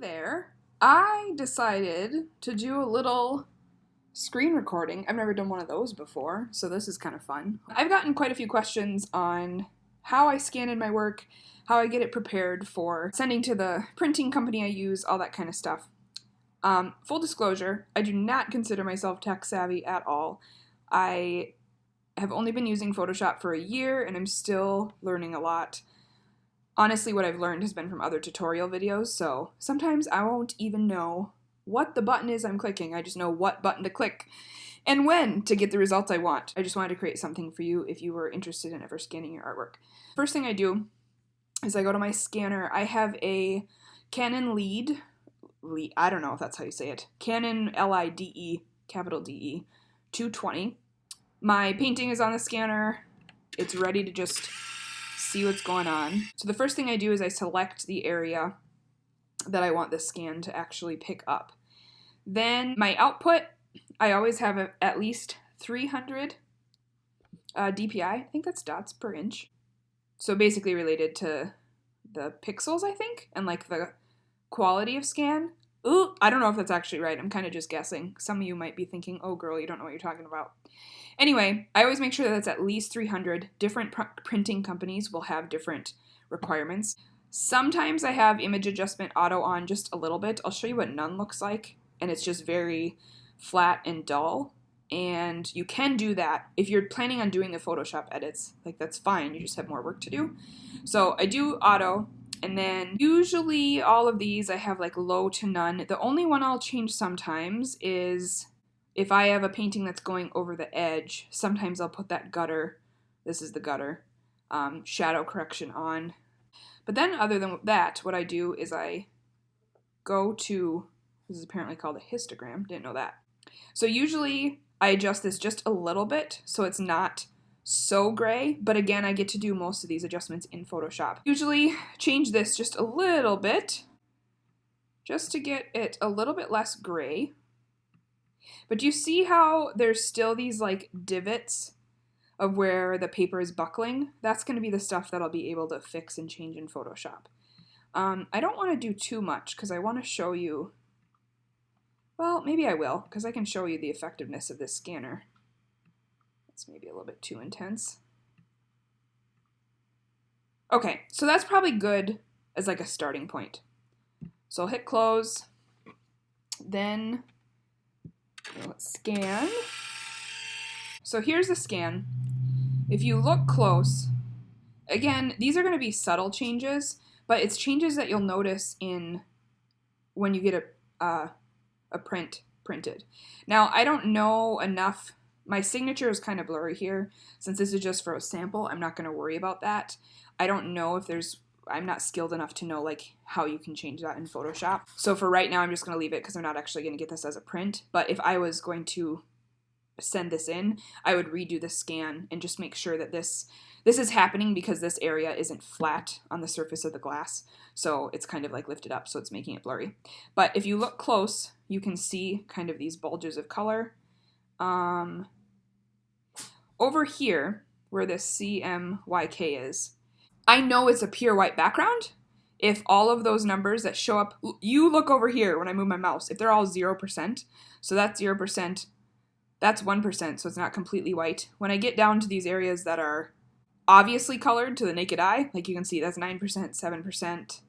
there. I decided to do a little screen recording. I've never done one of those before, so this is kind of fun. I've gotten quite a few questions on how I scan in my work, how I get it prepared for sending to the printing company I use, all that kind of stuff. Full disclosure, I do not consider myself tech savvy at all. I have only been using Photoshop for a year, and I'm still learning a lot. Honestly, what I've learned has been from other tutorial videos, so sometimes I won't even know what the button is I'm clicking. I just know what button to click and when to get the results I want. I just wanted to create something for you if you were interested in ever scanning your artwork. First thing I do is I go to my scanner. I have a Canon LIDE, I don't know if that's how you say it, Canon LIDE, capital DE, 220. My painting is on the scanner. It's ready to just see what's going on. So the first thing I do is I select the area that I want the scan to actually pick up. Then my output, I always have at least 300 DPI. I think that's dots per inch. So basically related to the pixels, I think, and like the quality of scan. Ooh, I don't know if that's actually right. I'm kind of just guessing. Some of you might be thinking, oh girl, you don't know what you're talking about. Anyway, I always make sure that it's at least 300. Different printing companies will have different requirements. Sometimes I have image adjustment auto on just a little bit. I'll show you what none looks like, and it's just very flat and dull. And you can do that if you're planning on doing the Photoshop edits. Like, that's fine. You just have more work to do. So I do auto, and then usually all of these I have like low to none. The only one I'll change sometimes is if I have a painting that's going over the edge. Sometimes I'll put that gutter, this is the gutter, shadow correction on. But then other than that, what I do is I go to, this is apparently called a histogram, didn't know that. So usually I adjust this just a little bit so it's not so gray, but again, I get to do most of these adjustments in Photoshop. Usually change this just a little bit, just to get it a little bit less gray. But you see how there's still these like divots of where the paper is buckling? That's going to be the stuff that I'll be able to fix and change in Photoshop. I don't want to do too much because I want to show you, well, maybe I will, because I can show you the effectiveness of this scanner. It's maybe a little bit too intense. Okay, so that's probably good as like a starting point. So I'll hit close, then let's scan. So here's the scan. If you look close, again, these are going to be subtle changes, but it's changes that you'll notice in when you get a print printed. Now, I don't know enough. My signature is kind of blurry here. Since this is just for a sample, I'm not going to worry about that. I don't know if I'm not skilled enough to know like how you can change that in Photoshop. So for right now, I'm just going to leave it because I'm not actually going to get this as a print. But if I was going to send this in, I would redo the scan and just make sure that this is happening because this area isn't flat on the surface of the glass. So it's kind of like lifted up, so it's making it blurry. But if you look close, you can see kind of these bulges of color. Over here, where this CMYK is, I know it's a pure white background. If all of those numbers that show up, you look over here when I move my mouse, if they're all 0%, so that's 0%, that's 1%, so it's not completely white. When I get down to these areas that are obviously colored to the naked eye, like you can see, that's 9%, 7%,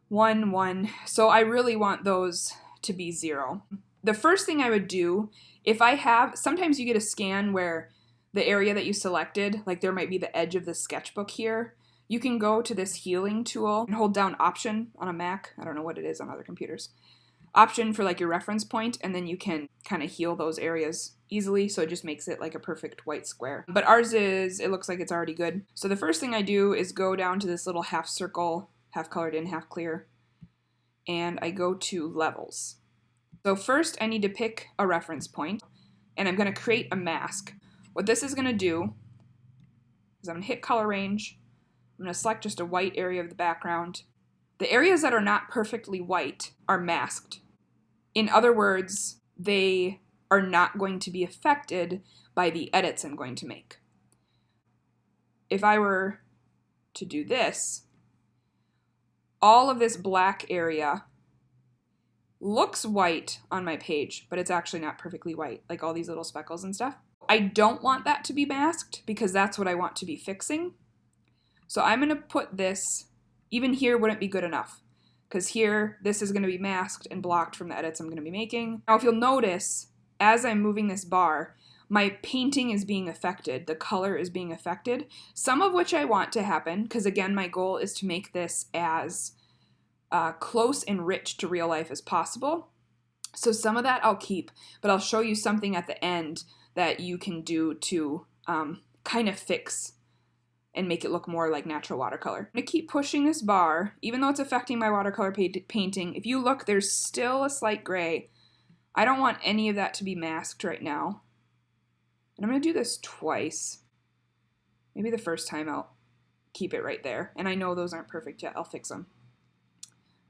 1. So I really want those to be 0. The first thing I would do, if I have, sometimes you get a scan where the area that you selected, like there might be the edge of the sketchbook here, you can go to this healing tool and hold down Option on a Mac. I don't know what it is on other computers. Option for like your reference point, and then you can kind of heal those areas easily, so it just makes it like a perfect white square. But ours is, it looks like it's already good. So the first thing I do is go down to this little half circle, half colored in, half clear, and I go to levels. So first I need to pick a reference point, and I'm going to create a mask. What this is going to do is I'm going to hit color range, I'm going to select just a white area of the background. The areas that are not perfectly white are masked. In other words, they are not going to be affected by the edits I'm going to make. If I were to do this, all of this black area looks white on my page, but it's actually not perfectly white, like all these little speckles and stuff. I don't want that to be masked because that's what I want to be fixing. So I'm going to put this, even here wouldn't be good enough, because here this is going to be masked and blocked from the edits I'm going to be making. Now if you'll notice, as I'm moving this bar, my painting is being affected, the color is being affected, some of which I want to happen, because again my goal is to make this as close and rich to real life as possible. So some of that I'll keep, but I'll show you something at the end that you can do to kind of fix and make it look more like natural watercolor. I'm going to keep pushing this bar, even though it's affecting my watercolor painting. If you look, there's still a slight gray. I don't want any of that to be masked right now. And I'm going to do this twice. Maybe the first time I'll keep it right there. And I know those aren't perfect yet. I'll fix them.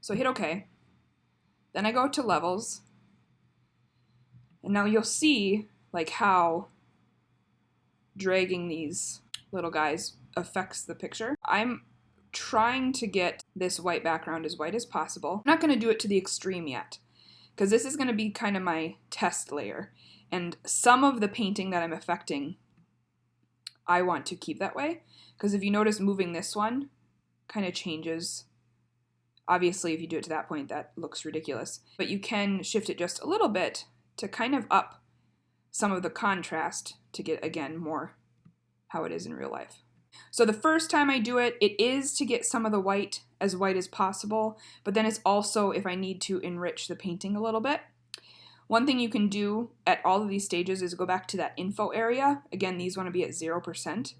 So hit OK. Then I go to levels. And now you'll see like how dragging these little guys affects the picture. I'm trying to get this white background as white as possible. I'm not going to do it to the extreme yet, because this is going to be kind of my test layer. And some of the painting that I'm affecting, I want to keep that way, because if you notice moving this one kind of changes. Obviously, if you do it to that point, that looks ridiculous. But you can shift it just a little bit to kind of up some of the contrast to get, again, more how it is in real life. So the first time I do it, it is to get some of the white as possible, but then it's also if I need to enrich the painting a little bit. One thing you can do at all of these stages is go back to that info area. Again, these want to be at 0%.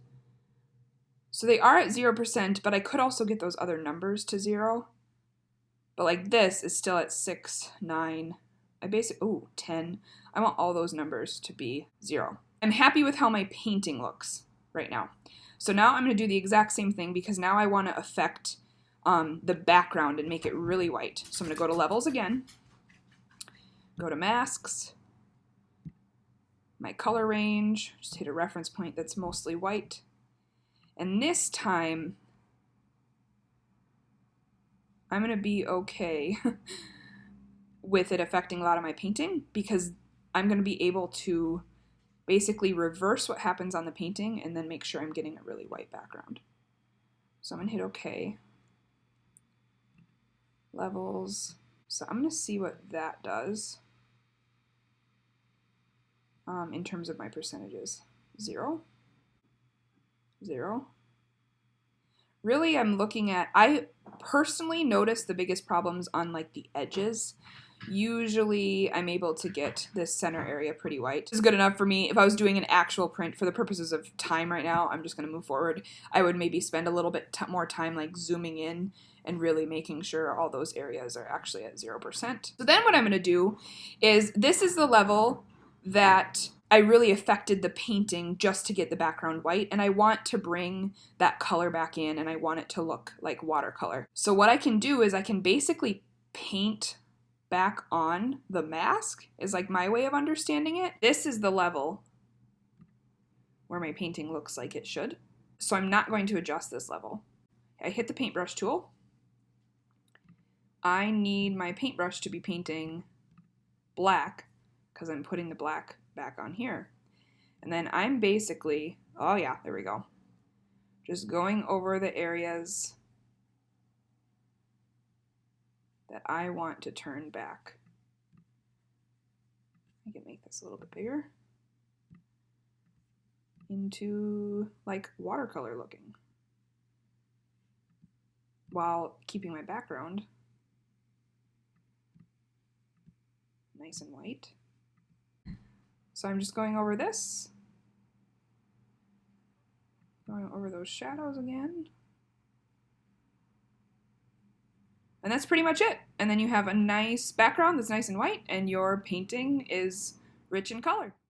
So they are at 0%, but I could also get those other numbers to 0. But like this is still at 6, 9, 10. I want all those numbers to be 0. I'm happy with how my painting looks right now. So now I'm going to do the exact same thing, because now I want to affect the background and make it really white. So I'm going to go to levels again, go to masks, my color range, just hit a reference point that's mostly white. And this time I'm going to be okay with it affecting a lot of my painting, because I'm going to be able to basically reverse what happens on the painting and then make sure I'm getting a really white background. So I'm going to hit OK. Levels. So I'm going to see what that does in terms of my percentages. 0. 0. Really, I'm looking at, I personally notice the biggest problems on like the edges. Usually I'm able to get this center area pretty white. This is good enough for me. If I was doing an actual print for the purposes of time right now, I'm just going to move forward. I would maybe spend a little bit more time like zooming in and really making sure all those areas are actually at 0%. So then what I'm going to do is, this is the level that I really affected the painting just to get the background white, and I want to bring that color back in, and I want it to look like watercolor. So what I can do is I can basically paint back on the mask, is like my way of understanding it. This is the level where my painting looks like it should. So I'm not going to adjust this level. I hit the paintbrush tool. I need my paintbrush to be painting black, because I'm putting the black back on here. And then I'm basically, oh yeah, there we go, just going over the areas that I want to turn back. I can make this a little bit bigger into like watercolor looking, while keeping my background nice and white. So I'm just going over this, going over those shadows again. And that's pretty much it. And then you have a nice background that's nice and white, and your painting is rich in color.